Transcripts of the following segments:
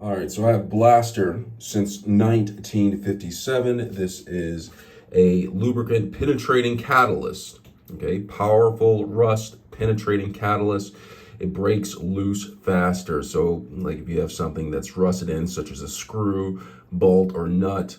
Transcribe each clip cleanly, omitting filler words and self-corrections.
All right, so I have Blaster since 1957. This is a lubricant penetrating catalyst. Okay, powerful rust penetrating catalyst. It breaks loose faster. So, like if you have something that's rusted in, such as a screw, bolt, or nut,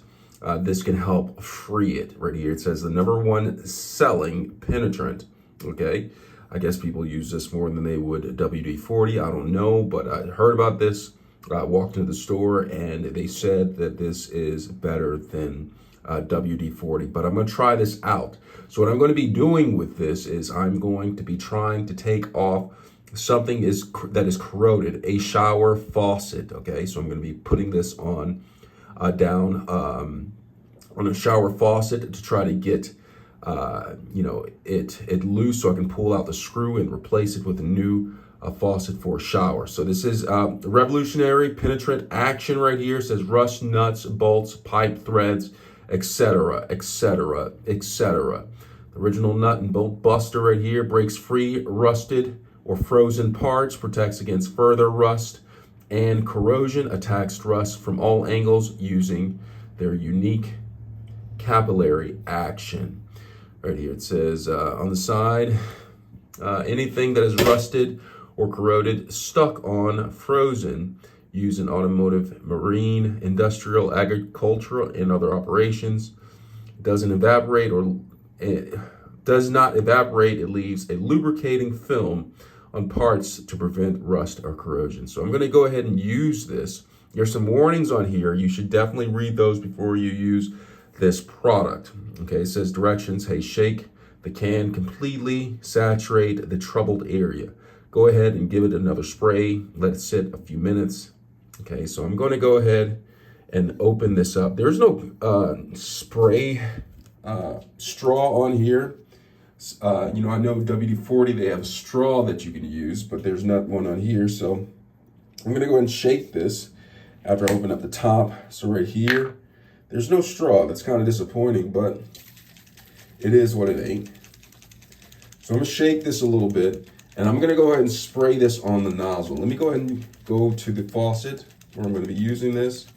this can help free it. Right here, it says the #1 selling penetrant. Okay, I guess people use this more than they would WD-40. I don't know, but I heard about this. I walked into the store and they said that this is better than WD-40, but I'm going to try this out. So what I'm going to be doing with this is I'm going to be trying to take off something that is corroded, a shower faucet. Okay, so I'm going to be putting this on down on a shower faucet to try to get it loose so I can pull out the screw and replace it with a new faucet for a shower. So this is revolutionary penetrant action right here. It says rust, nuts, bolts, pipe threads, etc., etc., etc. The original nut and bolt buster right here breaks free rusted or frozen parts, protects against further rust and corrosion, attacks rust from all angles using their unique capillary action. Right here it says on the side, anything that is rusted or corroded, stuck on, frozen, used in automotive, marine, industrial, agricultural, and other operations. Doesn't evaporate or it does not evaporate. It leaves a lubricating film on parts to prevent rust or corrosion. So I'm going to go ahead and use this. There's some warnings on here. You should definitely read those before you use this product. Okay, it says directions. Hey, shake the can completely, saturate the troubled area. Go ahead and give it another spray. Let it sit a few minutes. Okay, so I'm going to go ahead and open this up. There's no spray straw on here. I know WD-40, they have a straw that you can use, but there's not one on here. So I'm going to go ahead and shake this after I open up the top. So right here, there's no straw. That's kind of disappointing, but it is what it ain't. So I'm going to shake this a little bit. And I'm going to go ahead and spray this on the nozzle. Let me go ahead and go to the faucet where I'm going to be using this.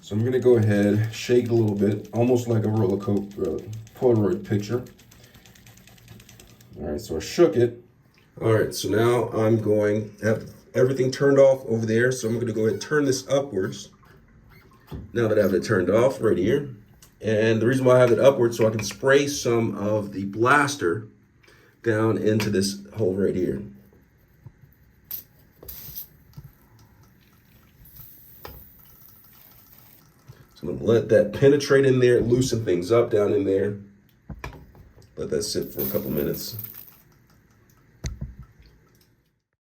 So I'm going to go ahead, shake it a little bit, almost like a Polaroid picture. All right, so I shook it. All right, so now I'm going to have everything turned off over there. So I'm going to go ahead and turn this upwards. Now that I have it turned off right here. And the reason why I have it upwards so I can spray some of the Blaster down into this hole right here. So I'm gonna let that penetrate in there, loosen things up down in there. Let that sit for a couple minutes.